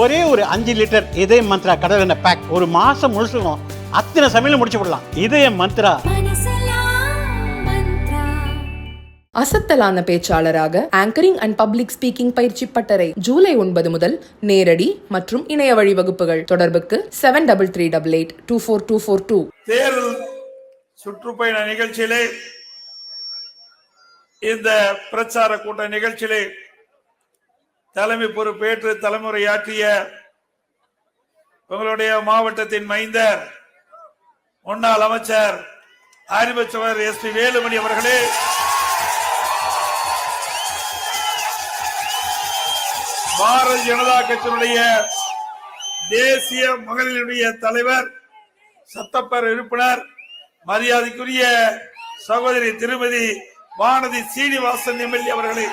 ஒரே ஒரு 5 லிட்டர் இதய மந்த்ரா கடல் எண்ணெய் பேக் ஒரு மாசம் முழுசுக்கும் அத்தனை சமையல் முடிச்சு விடலாம். இதய மந்த்ரா. அசத்தலான பேச்சாளராக ஆங்கரிங் அண்ட் பப்ளிக் ஸ்பீக்கிங் பயிற்சி பட்டறை ஜூலை 9 முதல் நேரடி மற்றும் இணைய வழி வகுப்புகள். தொடர்புக்கு 7338824242. தேர்தல் சுற்றுப்பயண நிகழ்ச்சியிலே, இந்த பிரச்சார கூட்ட நிகழ்ச்சியிலே தலைமை பொறுப்பேற்று தலைமுறையாற்றிய உங்களுடைய மாவட்டத்தின் மைந்தர் முன்னாள் அமைச்சர் அறிவுச்சவர் SP வேலுமணி அவர்களே, பாரதிய ஜனதா கட்சியினுடைய தேசிய மகளிருடைய தலைவர், சட்டப்பேரவை உறுப்பினர், மரியாதைக்குரிய சகோதரி திருமதி வானதி சீனிவாசன் MLA அவர்களே,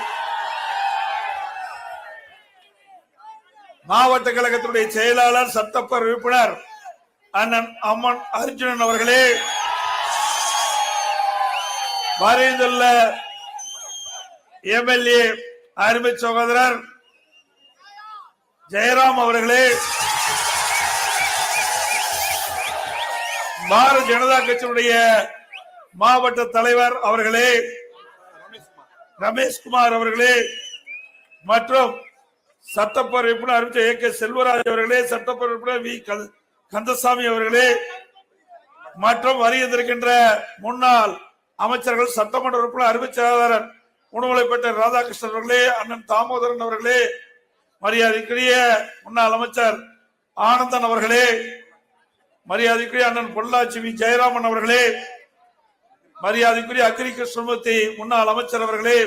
மாவட்ட கழகத்தினுடைய செயலாளர், சட்டப்பேரவை உறுப்பினர் அண்ணன் அம்மன் அர்ஜுனன் அவர்களே, மறைந்துள்ள MLA அருமை சகோதரர் ஜெயராம் அவர்களே, பாரதிய ஜனதா கட்சியினுடைய மாவட்ட தலைவர் அவர்களே, ரமேஷ்குமார் அவர்களே, மற்றும் சட்டப்பேரவை உறுப்பினர் அறிவிச்ச AK செல்வராஜ் அவர்களே, சட்டப்பேரவை உறுப்பினர் V கந்தசாமி அவர்களே, மற்றும் வருகின்ற முன்னாள் அமைச்சர்கள், சட்டமன்ற உறுப்பினர் அறிவிச்சாளர் உணவுலைப்பட்ட ராதாகிருஷ்ணன் அவர்களே, அண்ணன் தாமோதரன் அவர்களே, மரியாதைக்குரிய முன்னாள் அமைச்சர் ஆனந்தன் அவர்களே, மரியாதைக்குரிய அண்ணன் பொள்ளாச்சி V ஜெயராமன் அவர்களே, மரியாதைக்குரிய அக்ரி கிருஷ்ணமூர்த்தி முன்னாள் அமைச்சர் அவர்களே,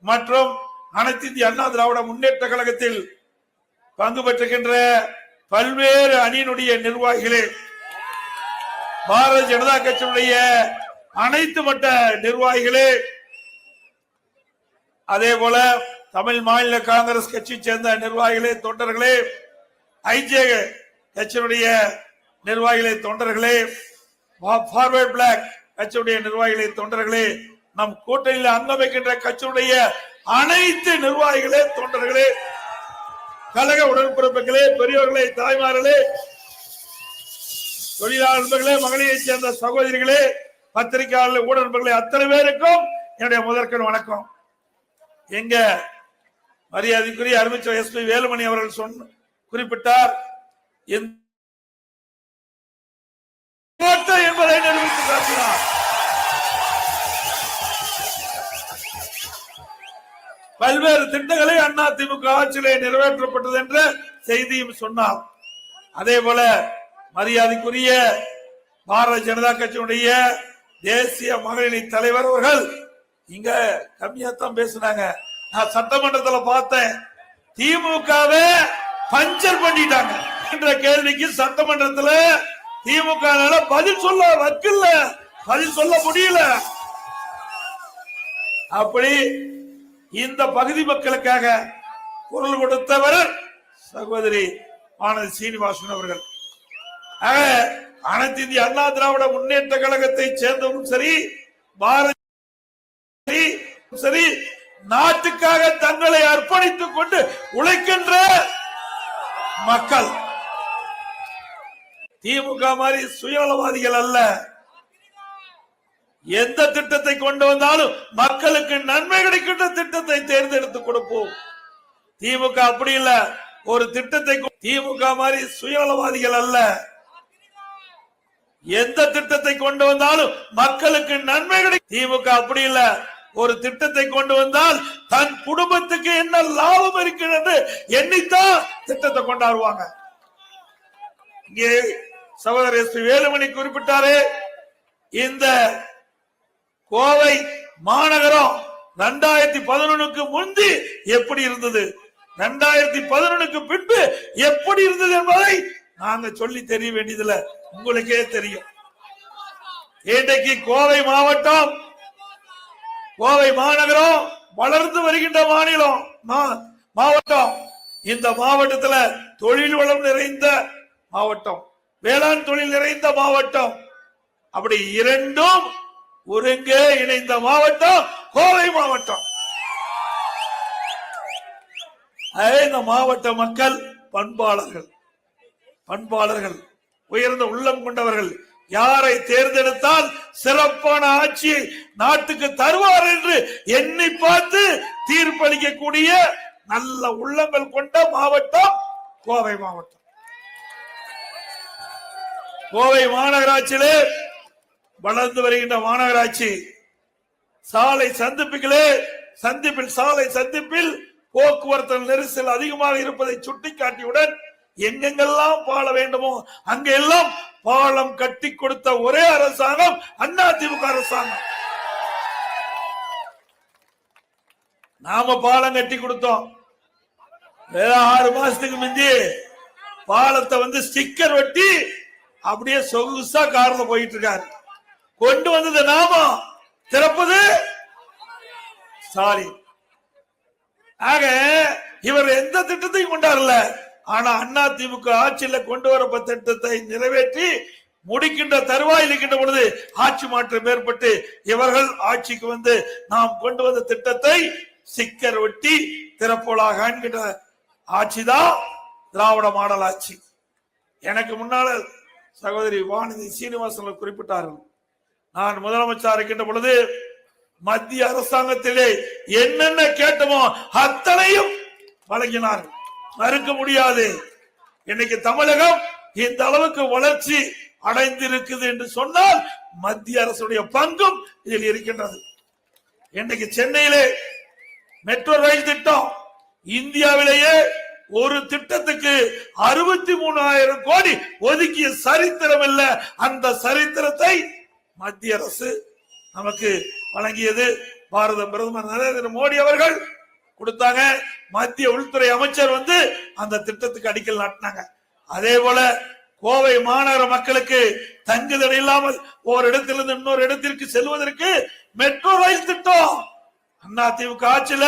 மற்றும் அனைத்து இந்திய அண்ணா திராவிட முன்னேற்ற கழகத்தில் பங்கு பெற்றுகின்ற பல்வேறு அணியினுடைய நிர்வாகிகளே, பாரதிய ஜனதா கட்சியினுடைய அனைத்து மட்ட நிர்வாகிகளே, அதே போல தமிழ் மாநில காங்கிரஸ் கட்சியை சேர்ந்த நிர்வாகிகளே, தொண்டர்களே, IJ கட்சியினுடைய நிர்வாகிகளே, தொண்டர்களே, ஃபார்வர்ட் பிளாக் கட்சியுடைய நிர்வாகிகளே, தொண்டர்களே, நம் கூட்டணியில் அங்கம் வைக்கின்ற கட்சியுடைய அனைத்து நிர்வாகிகளே, தொண்டர்களே, கழக உடன்பிறப்புகளே, பெரியவர்களே, தாய்மார்களே, தொழிலாளர்களே, மகளிரை சேர்ந்த சகோதரிகளே, பத்திரிகையாளர்கள், ஊடகங்களே, அத்தனை பேருக்கும் என்னுடைய முதற்கண் வணக்கம். எங்க மரியாதைக்குரிய அறிவிச்ச SP வேலுமணி அவர்கள் குறிப்பிட்டார், என்பதை நிரூபித்து காட்டினார். பல்வேறு திட்டங்களை அதிமுக ஆட்சியிலே நிறைவேற்றப்பட்டது என்ற செய்தியும் சொன்னார். அதே போல மரியாதைக்குரிய பாரதிய ஜனதா கட்சியினுடைய தேசிய மகளிர் தலைவர் அவர்கள் இங்க கம்மியாத்தான் பேசினாங்க. நான் சட்டமன்றத்துல பார்த்தேன், திமுகவை பஞ்சர் பண்ணிட்டாங்க என்ற கேள்விக்கு சட்டமன்றத்துல திமுக பதில் சொல்ல வக்கல்ல, பதில் சொல்ல முடியல. அப்படி இந்த பகுதி மக்களுக்காக குரல் கொடுத்தவர் சகோதரி வானதி சீனிவாசன் அவர்கள். அனைத்து இந்திய அண்ணா திராவிட முன்னேற்ற கழகத்தை சேர்ந்தவரும் சரி, பாரதி சரி, நாட்டுக்காக தங்களை அர்ப்பணித்துக் கொண்டு உழைக்கின்ற மக்கள். திமுக மாதிரி சுயநலவாதிகள் அல்ல. எந்த திட்டத்தை கொண்டு வந்தாலும் மக்களுக்கு நன்மை கிடைக்கின்ற திட்டத்தை தேர்ந்தெடுத்து கொடுப்போம். திமுக அப்படி இல்ல. ஒரு திட்டத்தை திமுக மாதிரி சுயநலவாதிகள் அல்ல. எந்த திட்டத்தை கொண்டு வந்தாலும் மக்களுக்கு நன்மை கிடைக்கும். திமுக அப்படி இல்ல. ஒரு திட்டத்தை கொண்டு வந்தால் தன் குடும்பத்துக்கு என்ன லாபம் இருக்கிறது எண்ணித்தான் திட்டத்தை கொண்டாடுவாங்க. இங்கே சகோதரர் SP வேலுமணி குறிப்பிட்டாரே, இந்த கோவை மாநகரம் 2011க்கு முந்தி எப்படி இருந்தது, 2011க்கு பின்பு எப்படி இருந்தது என்பதை நாங்க சொல்லி தெரிய வேண்டியதில்லை, உங்களுக்கே தெரியும். இன்றைக்கு கோவை மாவட்டம், கோவை மாநகரம் வளர்ந்து வருகின்ற மாவட்டம். இந்த மாவட்டத்தில் தொழில் வளம் நிறைந்த மாவட்டம், வேளாண் தொழில் நிறைந்த மாவட்டம். அப்படி இரண்டும் ஒருங்கே இணைந்த மாவட்டம் கோவை மாவட்டம். இந்த மாவட்ட மக்கள் பண்பாளர்கள் உயர்ந்த உள்ளம் கொண்டவர்கள் யாரை தேர்ந்தெடுத்தால் சிறப்பான ஆட்சியை நாட்டுக்கு தருவார் என்று எண்ணி பார்த்து தீர்ப்பளிக்கக்கூடிய நல்ல உள்ளங்கள் கொண்ட மாவட்டம் கோவை மாவட்டம். கோவை மாநகராட்சியிலே வளர்ந்து வருகின்ற மாநகராட்சி சாலை சந்திப்பில் போக்குவரத்து நெரிசல் அதிகமாக இருப்பதை சுட்டிக்காட்டியுடன் எங்கெங்கெல்லாம் பால வேண்டுமோ அங்கெல்லாம் பாலம் கட்டி கொடுத்த ஒரே அரசாங்கம் அதிமுக அரசாங்கம். நாம பாலம் கட்டி கொடுத்தோம். 6 மாசத்துக்கு முந்தி பாலத்தை ஸ்டிக்கர் வெட்டி அப்படியே சொகுசா கார்ல போயிட்டு இருக்காரு. கொண்டு வந்தது நாம, திறப்பது சாரி. ஆக இவர் எந்த திட்டத்தையும் கொண்டாடல. ஆனா அதிமுக ஆட்சியில கொண்டு வரப்பட்ட திட்டத்தை நிறைவேற்றி முடிக்கின்ற தருவாயில் இருக்கின்ற பொழுது ஆட்சி மாற்றம் ஏற்பட்டு இவர்கள் ஆட்சிக்கு நாம் கொண்டு வந்த திட்டத்தை சிக்கர் ஒட்டி திறப்போலாக என்கின்ற ஆட்சிதான் திராவிட மாடல் ஆட்சி. எனக்கு முன்னால சகோதரி வானதி சீனிவாசன் குறிப்பிட்டார்கள். நான் முதலமைச்சர் இருக்கின்ற பொழுது மத்திய அரசாங்கத்திலே என்னென்ன கேட்டமோ அத்தனையும் வழங்கினார்கள். மறுக்க முடியாது. இன்னைக்கு தமிழகம் இந்த அளவுக்கு வளர்ச்சி அடைந்திருக்குது என்று சொன்னால் மத்திய அரசுடைய பங்கும் இதில் இருக்கின்றது. இன்னைக்கு சென்னையிலே மெட்ரோ ரயில் திட்டம் இந்தியாவிலேயே ஒரு திட்டத்துக்கு 63,000 கோடி ஒதுக்கிய சரித்திரம் இல்ல. அந்த சரித்திரத்தை மத்திய அரசு நமக்கு வழங்கியது. பாரத பிரதமர் நரேந்திர மோடி அவர்கள் கொடுத்தாங்க. மத்திய உள்துறை அமைச்சர் அந்த திட்டத்துக்கு அடிக்கல் நாட்டினாங்க. அதே போல கோவை மாநகர மக்களுக்கு தங்குதடை இல்லாமல் ஒரு இடத்திலிருந்து இன்னொரு இடத்திற்கு செல்வதற்கு மெட்ரோ ரயில் திட்டம் அதிமுக ஆட்சியில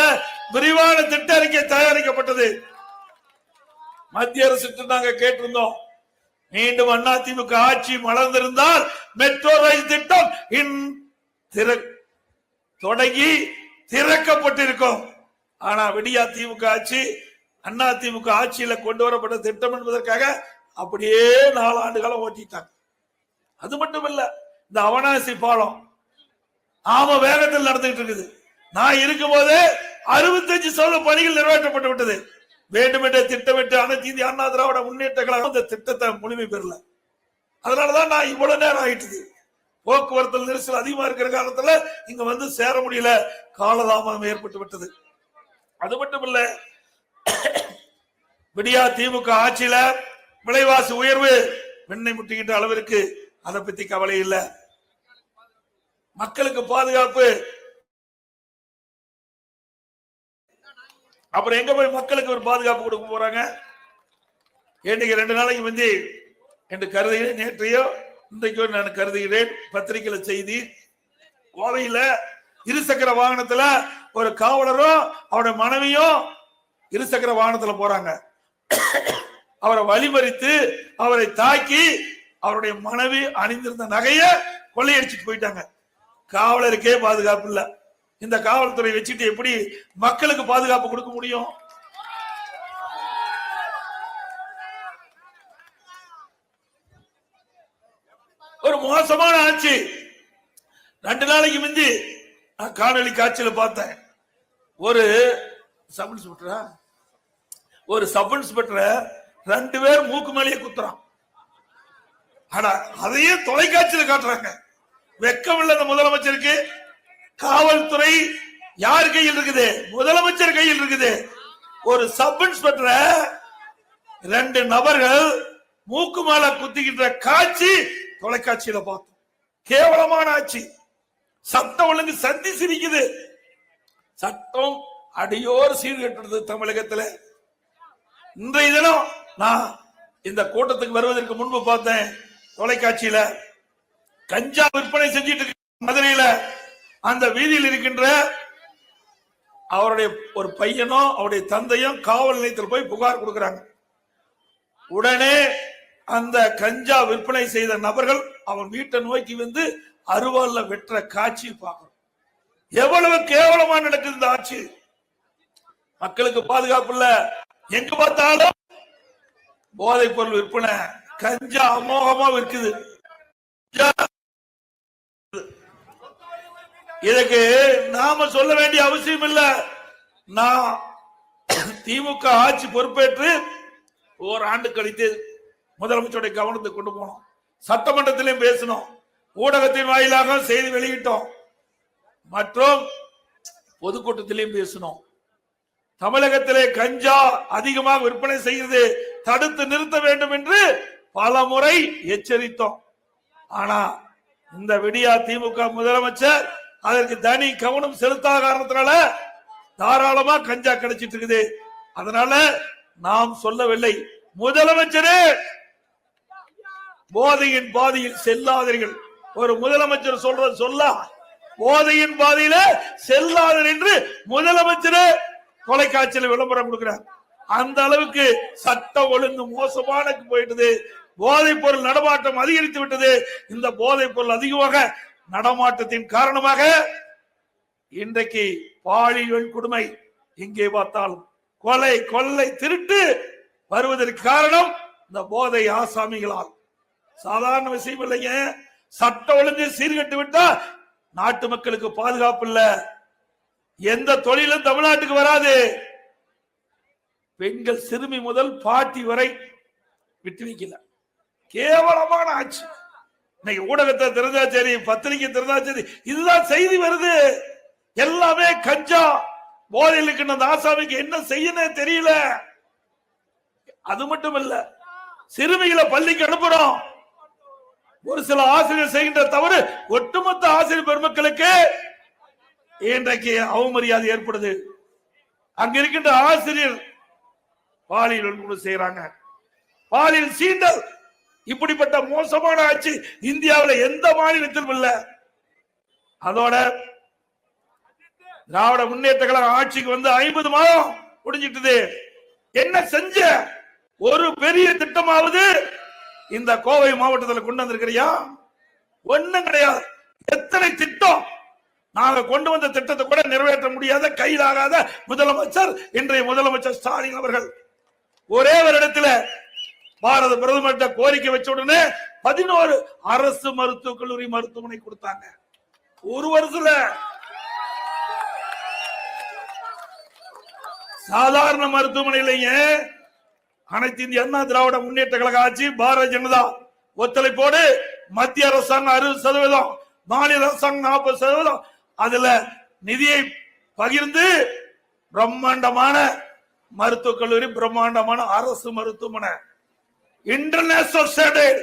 விரிவான திட்ட அறிக்கை தயாரிக்கப்பட்டது. மத்திய அரசு நாங்க கேட்டிருந்தோம், மீண்டும் அதிமுக ஆட்சி மலர்ந்திருந்தால் மெட்ரோ ரயில் திட்டம் தொடங்கி திறக்கப்பட்டிருக்கும். ஆனா விடியா திமுக ஆட்சி அதிமுக ஆட்சியில கொண்டு வரப்பட்ட திட்டம் என்பதற்காக அப்படியே 4 ஆண்டு காலம் ஓட்டிட்டாங்க. அது மட்டும் இல்ல, இந்த அவனாசி பாலம் வேகத்தில் நடந்துகிட்டு இருக்குது. நான் இருக்கும் போதே 65% பணிகள் நிறைவேற்றப்பட்டு விட்டது. வேண்டுமென்றே திட்டமிட்டு அனைத்து இந்திய அண்ணா திராவிட முன்னேற்ற கழகம் இந்த திட்டத்தை முழுமை பெறல. அதனாலதான் நான் இவ்வளவு நேரம் ஆயிட்டுது. போக்குவரத்து நெரிசல் அதிகமா இருக்கிற காலத்துல இங்க சேர முடியல, காலதாமதம் ஏற்பட்டு விட்டது. அது மட்டும் இல்ல, விடியா திமுக ஆட்சியில விலைவாசி உயர்வு வெண்ணை முட்டுகின்ற அளவிற்கு அதை பத்தி கவலை இல்ல. மக்களுக்கு பாதுகாப்பு. அப்புறம் எங்க போய் மக்களுக்கு ஒரு பாதுகாப்பு கொடுக்க போறாங்க? இன்னைக்கு 2 நாளைக்கு முந்தி என்று கருதுகிறேன், நேற்றையோ இன்றைக்கோ நான் கருதுகிறேன், பத்திரிகையில செய்தி, கோவையில இருசக்கர வாகனத்துல ஒரு காவலரும் அவருடைய மனைவியும் இருசக்கர வாகனத்துல போறாங்க. அவரை வழிமறித்து அவரை தாக்கி அவருடைய மனைவி அணிந்திருந்த நகைய கொள்ளையடிச்சுட்டு போயிட்டாங்க. காவலருக்கே பாதுகாப்பு இல்ல. இந்த காவல்துறை வச்சுட்டு எப்படி மக்களுக்கு பாதுகாப்பு கொடுக்க முடியும்? ஒரு மோசமான ஆட்சி. 2 நாளைக்கு முந்தி காணொலி காட்சியில பார்த்தேன். ஒரு சப் இன்ஸ்பெக்டர் 2 பேர் மூக்கு மேலேயே குத்துறான். அதையே தொலைக்காட்சியில காட்டுறாங்க. வெக்கம் இல்ல இந்த முதலமைச்சருக்கு. காவல்துறை யார் கையில் இருக்குது? முதலமைச்சர் கையில் இருக்குது. ஒரு சப் இன்ஸ்பெக்டர் 2 நபர்கள் மூக்கு மேல குத்திக்கின்ற காட்சி தொலைக்காட்சியில பார்த்தோம். கேவலமான ஆட்சி. சட்டம் ஒழுங்கு சந்தி சிரிக்குது. சட்டம் அடியோர் சீர்கெட்டுறது தமிழகத்தில். இன்றைய தினம் நான் இந்த கூட்டத்துக்கு வருவதற்கு முன்பு பார்த்தேன் தொலைக்காட்சியில, கஞ்சா விற்பனை செஞ்சிட்டு மதுரையில அந்த வீதியில் இருக்கின்ற அவருடைய ஒரு பையனும் அவருடைய தந்தையும் காவல் நிலையத்தில் போய் புகார் கொடுக்கிறாங்க. உடனே அந்த கஞ்சா விற்பனை செய்த நபர்கள் அவன் வீட்டை நோக்கி அருவாள்ல வெற்ற காட்சி பார்க்கணும். எவ்வளவு கேவலமா நடக்குது இந்த ஆட்சி. மக்களுக்கு பாதுகாப்பு இல்ல. எங்க பார்த்தாலும் போதைப் பொருள் விற்பனை கஞ்சா அமோகமா விற்குது. இதுக்கு நாம சொல்ல வேண்டிய அவசியம் இல்ல. நான் திமுக ஆட்சி பொறுப்பேற்று ஓராண்டு கழித்து முதலமைச்சருடைய கவனத்துக்கு கொண்டு போனோம். சட்டமன்றத்திலும் பேசணும், ஊடகத்தின் வாயிலாக செய்தி வெளியிட்டோம், மற்றும் பொதுக்கூட்டத்திலையும் பேசணும். தமிழகத்திலே கஞ்சா அதிகமாக விற்பனை செய்து தடுத்து நிறுத்த வேண்டும் என்று பல முறை எச்சரித்தோம். ஆனா இந்த விடியா திமுக முதலமைச்சர் அதற்கு தனி கவனம் செலுத்தாத காரணத்தினால தாராளமா கஞ்சா கிடைச்சிட்டு இருக்குது. அதனால நாம் சொல்லவில்லை, முதலமைச்சரே போதையின் பாதையில் செல்லாதீர்கள். ஒரு முதலமைச்சர் சொல்ல போதையின் பாதையில செல்லாதீர்கள் என்று முதலமைச்சரே தொலைக்காட்சியில் விளம்பரம் கொடுக்கிறார். அந்த அளவுக்கு சட்ட ஒழுங்கு மோசமான போயிட்டது. போதைப் பொருள் நடமாட்டம் அதிகரித்து விட்டது. இந்த போதைப் பொருள் அதிகமாக நடமாட்டத்தின் காரணமாக இன்றைக்கு பாலியல் கொடுமை எங்கே பார்த்தாலும் கொலை கொள்ளை திருட்டு வருவதற்கு காரணம் இந்த போதை ஆசாமிகளால். சாதாரண விஷயம் இல்லைங்க. சட்ட ஒழுங்கு சீர்கட்டு விட்டா நாட்டு மக்களுக்கு பாதுகாப்பு இல்ல. எந்த தொழிலும் தமிழ்நாட்டுக்கு வராது. பெண்கள் சிறுமி முதல் பாட்டி வரை விட்டு வைக்கல. கேவலமான ஆட்சி. இன்னைக்கு ஊடகத்தை திறந்தா சரி, பத்திரிகை திறந்தா சரி, இதுதான் செய்தி வருது. எல்லாமே கஞ்சா போதையில் இருக்கின்ற அந்த ஆசாமிக்கு என்ன செய்யணும் தெரியல. அது மட்டும் இல்ல, சிறுமிகளை பள்ளிக்கு அனுப்புறோம். ஒரு சில ஆசிரியர் செய்கின்ற தவறு ஒட்டுமொத்த ஆசிரியர் பெருமக்களுக்கு இன்றைக்கு அவமரியாதை ஏற்படுது. அங்க இருக்கின்ற ஆசிரியர் பாலியல் வன்கொடுமை செய்யறாங்க, பாலியல் சீண்டல். இப்படிப்பட்ட மோசமான ஆட்சி இந்தியாவில் எந்த மாநிலத்திலும் இல்ல. அதோட திராவிட முன்னேற்ற கழகம் ஆட்சிக்கு வந்து 50 மாதம் முடிஞ்சிட்டது. என்ன செஞ்ச ஒரு பெரிய திட்டமாவது இந்த கோவை மாவட்டத்தில் கொண்டு வந்திருக்கிறியா? ஒண்ணும் கிடையாது. எத்தனை திட்டம் நாங்க கொண்டு வந்த திட்டத்தை கூட நிறைவேற்ற முடியாத கையிலாகாத முதலமைச்சர் இன்றைய முதலமைச்சர் ஸ்டாலின் அவர்கள். ஒரே ஒரு இடத்துல பாரத பிரதமர் கோரிக்கை வச்ச உடனே 11 அரசு மருத்துவக் கல்லூரி மருத்துவமனை கொடுத்தாங்க. ஒரு வருஷத்துல சாதாரண மருத்துவமனை இல்லைங்க. அனைத்து இந்திய அண்ணா திராவிட முன்னேற்ற கழக ஆட்சி, பாரதிய ஜனதா ஒத்துழைப்போடு மத்திய அரசாங்கம் 60%, மாநில அரசாங்கம் 40%, அதுல நிதியை பகிர்ந்து பிரம்மாண்டமான மருத்துவக் கல்லூரி, பிரம்மாண்டமான அரசு மருத்துவமனை, இன்டர்நேஷனல் ஸ்டாண்டர்ட்.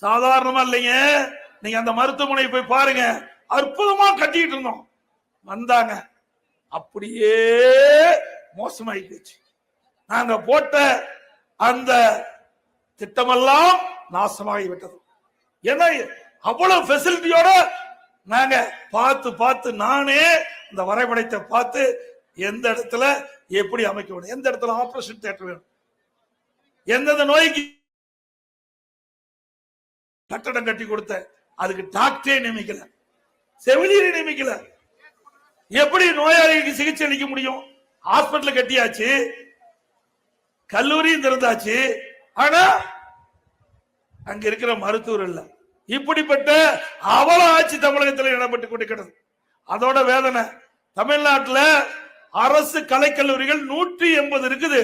சாதாரணமா இல்லைங்க. நீங்க அந்த மருத்துவமனை போய் பாருங்க, அற்புதமா கட்டிட்டு இருந்தோம். வந்தாங்க, அப்படியே மோசமாயி போச்சு. நாங்க போட்ட அந்த திட்டமெல்லாம் நாசமாகி விட்டது. ஏன்னா அவ்வளவு பெசிலிட்டியோட நாங்க பார்த்து நானே இந்த வரைபடத்தை பார்த்து எந்த இடத்துல எப்படி அமைக்க வேண்டும், எந்த இடத்துல ஆபரேஷன் தியேட்டர் வேணும், எந்தெந்த நோய்க்கு கட்டடம் கட்டி கொடுத்த, அதுக்கு டாக்டரே நியமிக்கல, செவிலியரை நியமிக்கல. எப்படி நோயாளிகளுக்கு சிகிச்சை அளிக்க முடியும்? ஹாஸ்பிட்டல் கட்டியாச்சு, கல்லூரியும் திறந்தாச்சு, ஆனா அங்க இருக்கிற மருத்துவர் இல்ல. இப்படிப்பட்ட அவல ஆட்சி தமிழகத்தில் இடம்பெற்று கொண்டிருக்கிறது. அதோட வேதனை, தமிழ்நாட்டில் அரசு கலைக்கல்லூரிகள் 180 இருக்குது.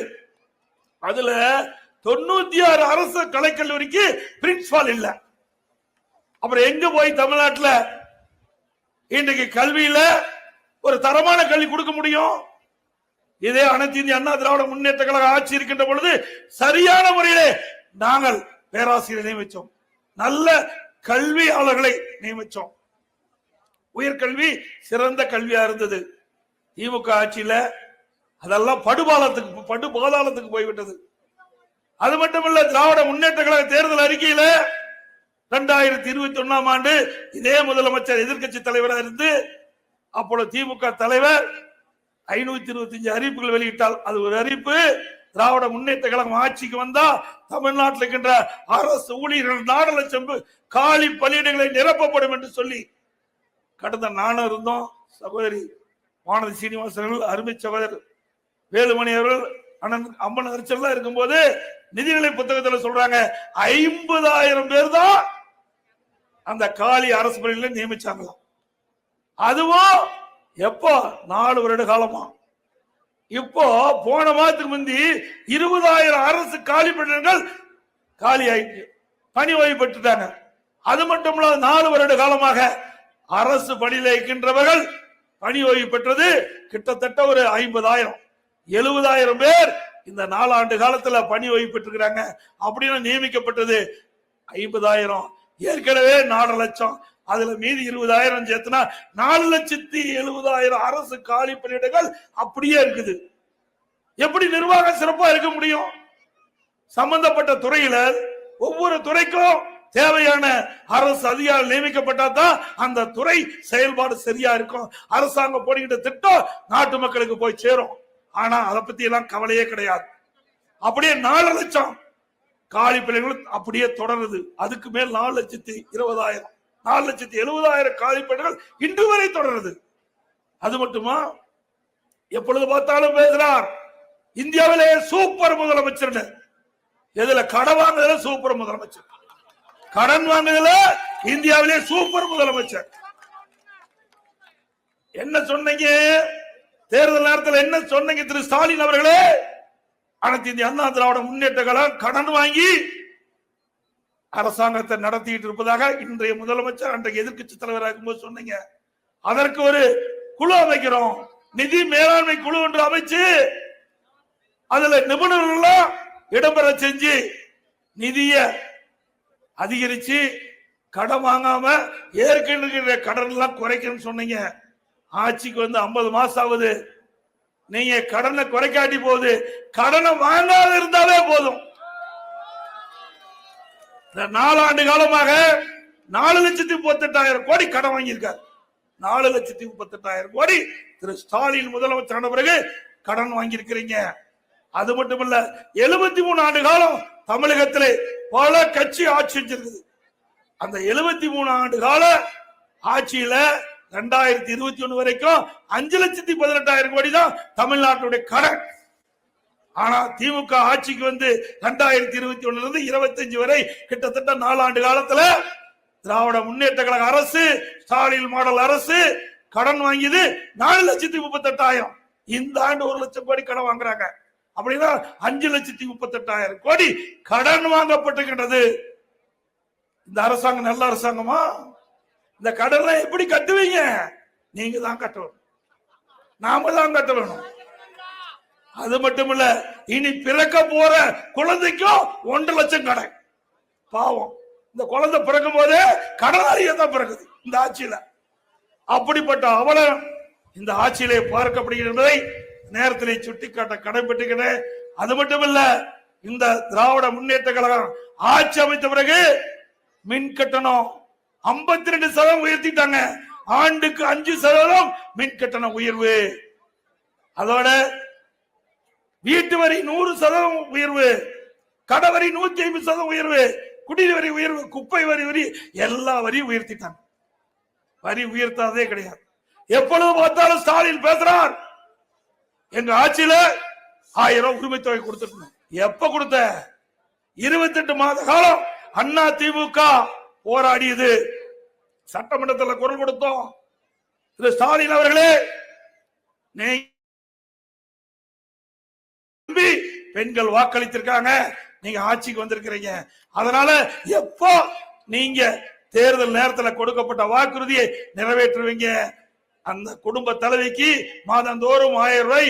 அதுல 96 அரசு கலைக்கல்லூரிக்கு பிரின்சிபால் இல்ல. அப்புறம் எங்க போய் தமிழ்நாட்டில் இன்றைக்கு கல்வியில ஒரு தரமான கல்வி கொடுக்க முடியும்? இதே அனைத்து இந்திய அண்ணா திராவிட முன்னேற்ற கழக ஆட்சி இருக்கின்ற பொழுது சரியான முறையிலே நாங்கள் பேராசிரியர் நியமிச்சோம், நல்ல கல்வியாளர்களை நியமிச்சோம், உயர்கல்வி சிறந்த கல்வியா இருந்தது. திமுக ஆட்சியில அதெல்லாம் படுபாதாளத்துக்கு போய்விட்டது. அது மட்டுமல்ல, திராவிட முன்னேற்ற கழக தேர்தல் அறிக்கையில 2021ஆம் ஆண்டு இதே முதலமைச்சர் எதிர்கட்சி தலைவராக இருந்து அப்பொழுது திமுக தலைவர் 525 அறிவிப்புகள் வெளியிட்டால் அது ஒரு அறிவிப்பு. திராவிட முன்னேற்ற கழகம் ஆட்சிக்கு வந்தா தமிழ்நாட்டில் இருக்கின்ற அரசு ஊழியர்கள் 4 லட்சம் காலி பணியிடங்களை நிரப்பப்படும் என்று சொல்லி கடந்த நானும் இருந்தோம். சகோதரி வானதி சீனிவாசன், அருமை சகோதரர் வேலுமணி அவர்கள், அண்ணன் அம்மன் அரிச்சல் இருக்கும்போது நிதிநிலை புத்தகத்துல சொல்றாங்க 50,000 பேர் தான் அந்த காலி அரசு பணியில நியமிச்சாங்களாம். அதுவும் எப்போ 4 வருட காலமா. இப்போ போன மாதத்துக்கு முந்தி 20,000 அரசு காலி பணியிடங்கள் காலி ஆயிட்டு பணி ஓய்வு பெற்றுட்டாங்க. அது மட்டும் இல்லாத 4 வருட காலமாக அரசு பணியில் இருக்கின்றவர்கள் பணி ஓய்வு பெற்றது கிட்டத்தட்ட ஒரு 50,000 70,000 பேர் இந்த 4 ஆண்டு காலத்துல பணி ஓய்வு பெற்றிருக்கிறாங்க. அப்படின்னு நியமிக்கப்பட்டது 50,000. ஏற்கனவே 4 லட்சம், அதுல மீதி 20,000 சேர்த்துனா 4,70,000 அரசு காலி பணியிடங்கள் அப்படியே இருக்குது. எப்படி நிர்வாகம் சிறப்பா இருக்க முடியும்? சம்பந்தப்பட்ட துறையில ஒவ்வொரு துறைக்கும் தேவையான அரசு அதிகாரி நியமிக்கப்பட்டா தான் அந்த துறை செயல்பாடு சரியா இருக்கும். அரசாங்கம் போடுகின்ற திட்டம் நாட்டு மக்களுக்கு போய் சேரும். ஆனா அதை பத்தி எல்லாம் கவலையே கிடையாது. அப்படியே 4 லட்சம் காலி பணிகள் அப்படியே தொடருது. அதுக்கு மேல் 4,20,000 4,70,000 காலி பணிகள் இன்று வரை தொடருது. அது மட்டுமா, எப்பொழுது பார்த்தாலும் பேசுறார் இந்தியாவிலே சூப்பர் முதலமைச்சர். எதுல? கடன் வாங்குதல சூப்பர் முதலமைச்சர். கடன் வாங்குதல இந்தியாவிலே சூப்பர் முதலமைச்சர். என்ன சொன்னீங்க தேர்தல் நேரத்தில்? என்ன சொன்னீங்க திரு ஸ்டாலின் அவர்களே? அனைத்து இந்திய அண்ணா திராவிட முன்னேற்ற கழகம் கடன் வாங்கி அரசாங்கத்தை நடத்திட்டு இருப்பதாக இன்றைய முதலமைச்சர் அன்றைக்கு எதிர்க்கட்சி தலைவராக இருக்கும்போது சொன்னீங்க. அதற்கு ஒரு குழு அமைக்கிறோம், நிதி மேலாண்மை குழு என்று அமைச்சு அதுல நிபுணர்கள் இடம்பெற செஞ்சு நிதிய அதிகரிச்சு கடன் வாங்காம ஏற்கனவே கடன் எல்லாம் குறைக்கணும்னு சொன்னீங்க. ஆட்சிக்கு வந்து 50 மாசம் ஆகுது. நீங்க கடனை குறைக்காட்டி போகுது. கடனை வாங்காத இருந்தாலே போதும். 4 ஆண்டு காலமாக 4,38,000 கோடி கடன் வாங்கியிருக்காரு. 4,38,000 கோடி திரு ஸ்டாலின் முதலமைச்சரான பிறகு கடன் வாங்கியிருக்கிறீங்க. அது மட்டும் இல்ல, 73 ஆண்டு காலம் தமிழகத்திலே பல கட்சி ஆட்சி செஞ்சிருக்குது. அந்த 73 ஆண்டு கால ஆட்சியில 2021 வரைக்கும் 5,18,000 கோடி தான் தமிழ்நாட்டுடைய கடன். ஆனா திமுக ஆட்சிக்கு வந்து 2021 இருந்து 25 வரை கிட்டத்தட்ட 4 ஆண்டு காலத்துல திராவிட முன்னேற்ற கழக அரசு, ஸ்டாலின் மாடல் அரசு கடன் வாங்கியது 4,38,000. இந்த ஆண்டு 1 லட்சம் கோடி கடன் வாங்குறாங்க. அப்படின்னா 5,38,000 கோடி கடன் வாங்கப்பட்டிருக்கின்றது. இந்த அரசாங்கம் நல்ல அரசாங்கமா? இந்த கடனை எப்படி கட்டுவீங்க? நீங்க தான் கட்டணும், நாம தான் கட்ட வேணும். அது மட்டும் இல்ல, இனி பிறக்க போற குழந்தைக்கும் 1.5 லட்சம் கடன். பாவம், இந்த குழந்தை பிறக்கும் போதே கடனாளியா தான் பிறகுது இந்த ஆட்சியில. அப்படிப்பட்ட அவலம் இந்த ஆட்சியிலே பார்க்கப்படுகிறது என்பதை நேரத்திலே சுட்டிக்காட்ட கடைபெற்றுகிறேன். அது மட்டும் இல்ல, இந்த திராவிட முன்னேற்ற கழகம் ஆட்சி அமைத்த பிறகு மின் கட்டணம் 52% உயர்த்திட்டாங்க. ஆண்டுக்கு 5% மின் கட்டண உயர்வு. அதோட வீட்டு வரி 100% உயர்வு, கடை வரி 150% உயர்வு, குடிநீர் வரி உயர்வு, குப்பை வரி எல்லா வரியும் உயர்த்திட்டாங்க. வரி உயர்த்தாதே கிடையாது. எப்பொழுது பார்த்தாலும் ஸ்டாலின் பேசுறார், எங்க ஆட்சியில 1000 உரிமை தொகை கொடுத்துருக்கணும். எப்ப கொடுத்த? 28 மாத காலம் அண்ணா திமுக போராடியது, சட்டமன்றத்தில் குரல் கொடுத்தோம். திரு ஸ்டாலின் அவர்களே, பெண்கள் வாக்களித்திருக்காங்க, நீங்க ஆட்சிக்கு வந்திருக்கிறீங்க. அதனால எப்போ நீங்க தேர்தல் நேரத்தில் கொடுக்கப்பட்ட வாக்குறுதியை நிறைவேற்றுவீங்க? அந்த குடும்ப தலைவிக்கு மாதந்தோறும் 1000 ரூபாய்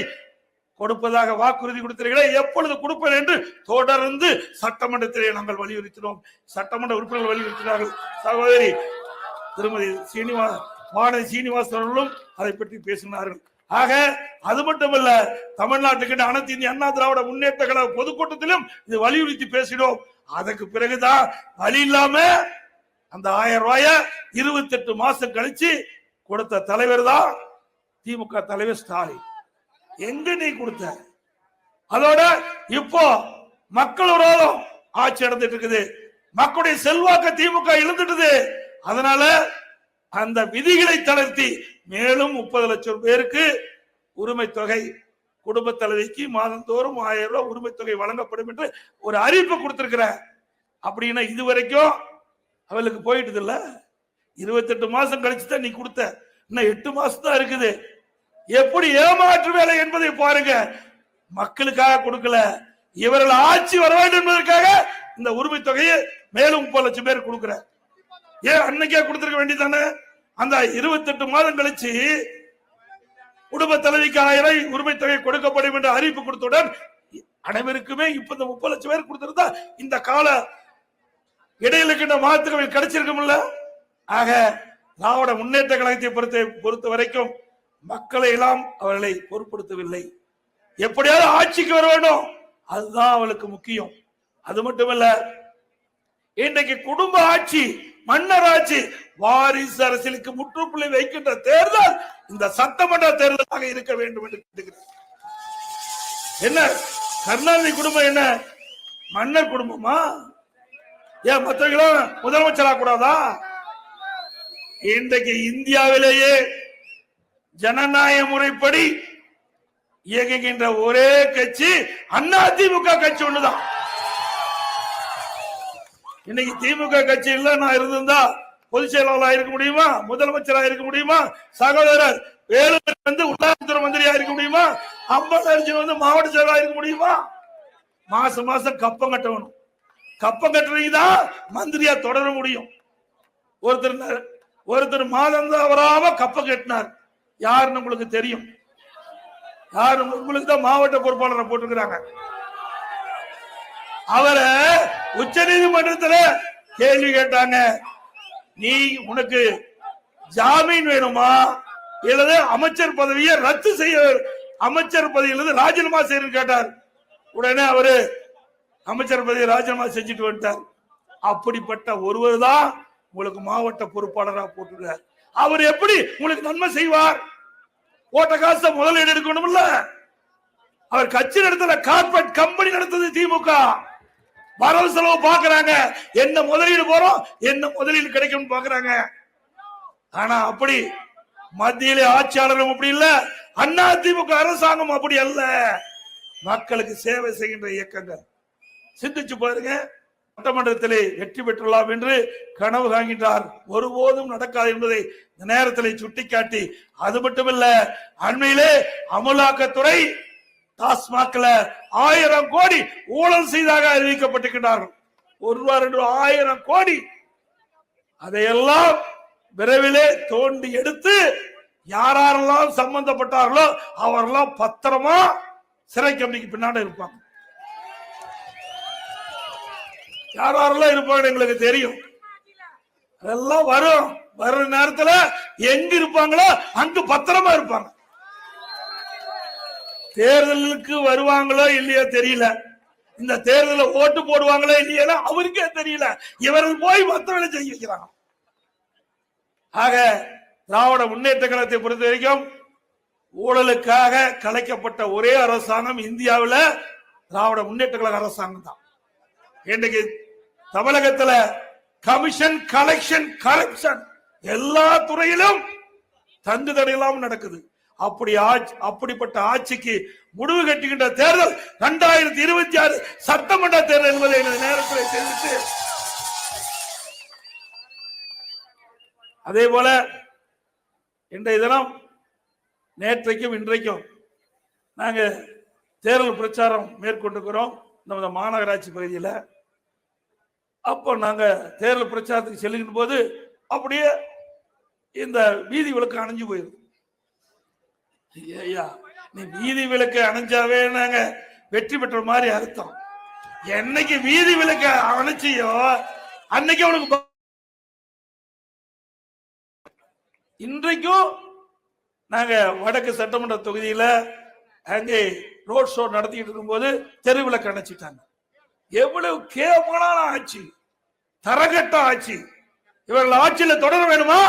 கொடுப்பதாக வாக்குறுதி கொடுத்தீர்களே, எப்பொழுது கொடுப்பேன் என்று தொடர்ந்து சட்டமன்றத்திலே நாங்கள் வலியுறுத்தினோம். சட்டமன்ற உறுப்பினர்கள் வலியுறுத்தினார்கள். சகோதரி திருமதி வானதி சீனிவாசன் அவர்களும் அதை பற்றி பேசினார்கள். ஆக அது மட்டுமல்ல, தமிழ்நாட்டுக்கு அனைத்து இந்திய அண்ணா திராவிட முன்னேற்ற கழக பொதுக்கூட்டத்திலும் இது வலியுறுத்தி பேசினோம். அதுக்கு பிறகுதான் வழி இல்லாம அந்த 1000 ரூபாய 28 மாசம் கழிச்சு கொடுத்த தலைவர் தான் திமுக தலைவர் ஸ்டாலின். எங்க நீ கொடுத்த? அதோட இப்போ மக்கள் விரோதம் ஆட்சி நடந்துட்டு இருக்குது. மக்களுடைய செல்வாக்க திமுக இழந்துட்டது. அதனால அந்த விதிகளை தளர்த்தி மேலும் 30 லட்சம் பேருக்கு உரிமை தொகை குடும்ப தலைவிக்கு மாதந்தோறும் 1000 ரூபாய் உரிமை தொகை வழங்கப்படும் என்று ஒரு அறிவிப்பு கொடுத்திருக்கிற. அப்படின்னா இதுவரைக்கும் அவளுக்கு போயிட்டது இல்ல. 28 மாசம் கழிச்சுதான் நீ கொடுத்த, இன்னும் 8 மாசம் தான் இருக்குது. எப்படி ஏமாற்று வேலை என்பதை பாருங்க. மக்களுக்காக கொடுக்கல, இவர்கள் ஆட்சி வர வேண்டும் என்பதற்காக இந்த உரிமை தொகையை மேலும் 30 லட்சம் பேர் கொடுக்கிற. ஏன் அன்னைக்கே கொடுத்திருக்க வேண்டியதானே? அந்த 28 மாதம் கழிச்சு குடும்ப தலைவிக்கு 1000 உரிமை தொகை கொடுக்கப்படும் என்று அறிவிப்பு கொடுத்தவுடன் அனைவருக்குமே இப்ப 30 லட்சம் பேர் கொடுத்திருந்தா இந்த கால இடையில இருக்கின்ற மாதத்துக்கு கிடைச்சிருக்கும்ல. ஆக திராவிட முன்னேற்ற கழகத்தை பொறுத்த வரைக்கும் மக்களை எல்லாம் அவர்களை பொருட்படுத்தவில்லை. எப்படியாவது ஆட்சிக்கு வர வேண்டும், அதுதான் அவளுக்கு முக்கியம். அது மட்டுமல்ல, இன்றைக்கு குடும்ப ஆட்சி, மன்னர் ஆட்சி, வாரிசு அரசியலுக்கு முற்றுப்புள்ளி வைக்கின்ற தேர்தல் இந்த சட்டமன்ற தேர்தலாக இருக்க வேண்டும் என்று கேட்டுக்கிறேன். என்ன கருணாநிதி குடும்பம் என்ன மன்னர் குடும்பமா? ஏன் மற்றவர்களும் முதலமைச்சராக கூடாதா? இன்றைக்கு இந்தியாவிலேயே ஜனநாயக முறைப்படி இயங்குகின்ற ஒரே கட்சி அதிமுக கட்சி ஒண்ணுதான். இன்னைக்கு திமுக கட்சி இல்ல நான் இருந்திருந்தா பொதுச் செயலாளராக இருக்க முடியுமா? முதலமைச்சராக இருக்க முடியுமா? சகோதரர் வேலுமணி வந்து உள்ளாட்சித்துறை மந்திரியா இருக்க முடியுமா? அம்பலர்ஜுன் வந்து மாவட்ட செயலாளராக இருக்க முடியுமா? மாசம் மாசம் கப்பம் கட்டணும். கப்பம் கட்டுறீங்க தான் மந்திரியா தொடர முடியும். ஒருத்தர் மாதம் வராம கப்பம் கட்டினார். யாருன்னு உங்களுக்கு தெரியும்? யாரு? உங்களுக்கு தான் மாவட்ட பொறுப்பாளரை போட்டிருக்கிறாங்க. அவரை உச்ச நீதிமன்றத்தில் கேள்வி கேட்டாங்க, நீ உனக்கு ஜாமீன் வேணுமா இல்லது அமைச்சர் பதவியை ரத்து செய்ய, அமைச்சர் பதவியிலிருந்து ராஜினாமா செய்யணும் கேட்டார். உடனே அவரு அமைச்சர் பதவியை ராஜினாமா செஞ்சுட்டு வந்துட்டார். அப்படிப்பட்ட ஒருவர் தான் உங்களுக்கு மாவட்ட பொறுப்பாளராக போட்டுருக்கார். அவர் எப்படி உங்களுக்கு நன்மை செய்வார்? போட்ட காசை முதலீடு எடுக்கணும்ல. அவர் கட்சி நடத்தல, கார்பரேட் கம்பெனி நடத்தது திமுக. வரவு செலவு பாக்குறாங்க, என்ன முதலீடு போறோம், என்ன முதலீடு கிடைக்கும் பாக்குறாங்க. ஆனா அப்படி மத்தியிலே ஆட்சியாளரும் அப்படி இல்ல, அதிமுக அரசாங்கம் அப்படி அல்ல. மக்களுக்கு சேவை செய்கின்ற இயக்கங்கள். சிந்திச்சு பாருங்க. சட்டமன்றத்திலே வெற்றி பெற்றுள்ளோம் என்று கனவு காண்கின்றார். ஒருபோதும் நடக்காது என்பதை இந்த நேரத்தில் சுட்டிக்காட்டி, அது மட்டுமல்ல, அண்மையிலே அமலாக்கத்துறை டாஸ்மாக்ல 1000 கோடி ஊழல் செய்தாக அறிவிக்கப்பட்டிருக்கிறார்கள். 1-2 கோடி. அதையெல்லாம் விரைவிலே தோண்டி எடுத்து யாரெல்லாம் சம்பந்தப்பட்டார்களோ அவரெல்லாம் பத்திரமா சிறை கம்பிக்கு பின்னாடி இருப்பாங்க. யாரெல்லாம் இருப்பாங்க எங்களுக்கு தெரியும். அதெல்லாம் வரும். வர்ற நேரத்துல எங்க இருப்பாங்களோ அங்கு பத்திரமா இருப்பாங்க. தேர்தலுக்கு வருவாங்களோ இல்லையோ தெரியல, இந்த தேர்தலில் ஓட்டு போடுவாங்களோ இல்லையா அவருக்கே தெரியல. இவர்கள் போய் மத்தவங்களை செய்ய வைக்கிறாங்க. ஆக திராவிட முன்னேற்ற கழகத்தை பொறுத்த வரைக்கும் ஊழலுக்காக கலைக்கப்பட்ட ஒரே அரசாங்கம் இந்தியாவில் திராவிட முன்னேற்ற கழக அரசாங்கம் தான். இன்றைக்கு தமிழகத்துல கமிஷன், கலெக்ஷன், கரப்ஷன் எல்லா துறையிலும் தங்கு தடையில்லாமல் நடக்குது. அப்படிப்பட்ட ஆட்சிக்கு முடிவு கட்டுகின்ற தேர்தல் 2026 சட்டமன்ற தேர்தல் என்பதை இந்த நேரத்தில் தெரிவித்து, அதே போல இன்றைய தினம் நேற்றைக்கும் இன்றைக்கும் நாங்க தேர்தல் பிரச்சாரம் மேற்கொண்டிருக்கிறோம் நமது மாநகராட்சி பகுதியில். அப்போ நாங்க தேர்தல் பிரச்சாரத்துக்கு செல்லுகின்ற போது அப்படியே இந்த வீதி விளக்கு அணைஞ்சு போயிருக்கு. ஐயா, நீ வீதி விளக்கு அணைஞ்சாவே நாங்க வெற்றி பெற்ற மாதிரி அர்த்தம். என்னைக்கு வீதி விளக்கு அணைச்சியோ அன்னைக்கு அவனுக்கு. இன்றைக்கும் நாங்க வடக்கு சட்டமன்ற தொகுதியில அங்கே ரோட் ஷோ நடத்திட்டு இருக்கும் போது தெருவிளக்கு அணைச்சிட்டாங்க. எவ்வளவு கேவலமான ஆட்சி, தரகட்ட ஆட்சி. இவர்கள் ஆட்சியில் தொடர வேணுமா?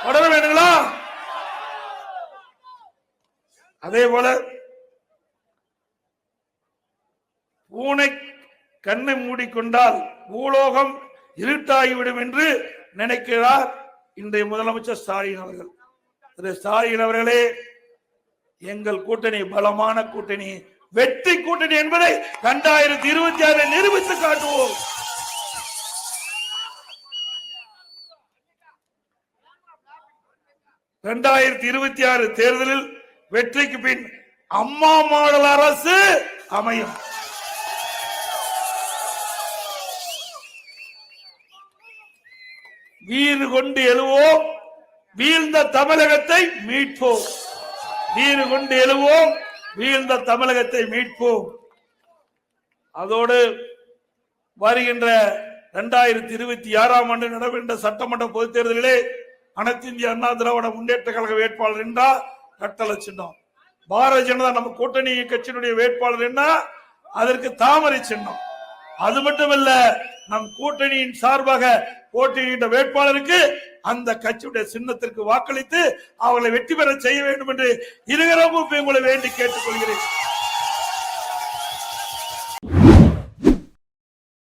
தொடர வேணுங்களா? அதே போல பூனை கண்ணை மூடிக்கொண்டால் பூலோகம் இருட்டாகிவிடும் என்று நினைக்கிறார் இன்றைய முதலமைச்சர் ஸ்டாலின் அவர்கள். திரு ஸ்டாலின் அவர்களே, எங்கள் கூட்டணி பலமான கூட்டணி, வெற்றி கூட்டணி என்பதை 2026 நிரூபித்து காட்டுவோம். தேர்தலில் வெற்றிக்கு பின் அம்மா மாடல் அரசு அமையும். வீறு கொண்டு எழுவோம், வீழ்ந்த தமிழகத்தை மீட்போம். வீறு கொண்டு எழுவோம், வீழ்ந்த தமிழகத்தை மீட்போம். அதோடு வருகின்ற 2026 ஆண்டு நடைபெற்ற சட்டமன்ற பொதுத் தேர்தலிலே அனைத்து இந்திய அண்ணா திராவிட முன்னேற்ற கழக வேட்பாளர் என்றால் கட்டளை சின்னம், பாரதிய ஜனதா நம்ம கூட்டணி கட்சியினுடைய வேட்பாளர் என்ன அதற்கு தாமரை சின்னம். அது மட்டுமல்ல, நம் கூட்டணியின் சார்பாக போட்டியிட்ட வேட்பாளருக்கு அந்த கட்சியுடைய சின்னத்திற்கு வாக்களித்து அவர்களை வெற்றி பெற செய்ய வேண்டும் என்று இருகரமும் உங்களை வேண்டி கேட்டுக் கொள்கிறேன்.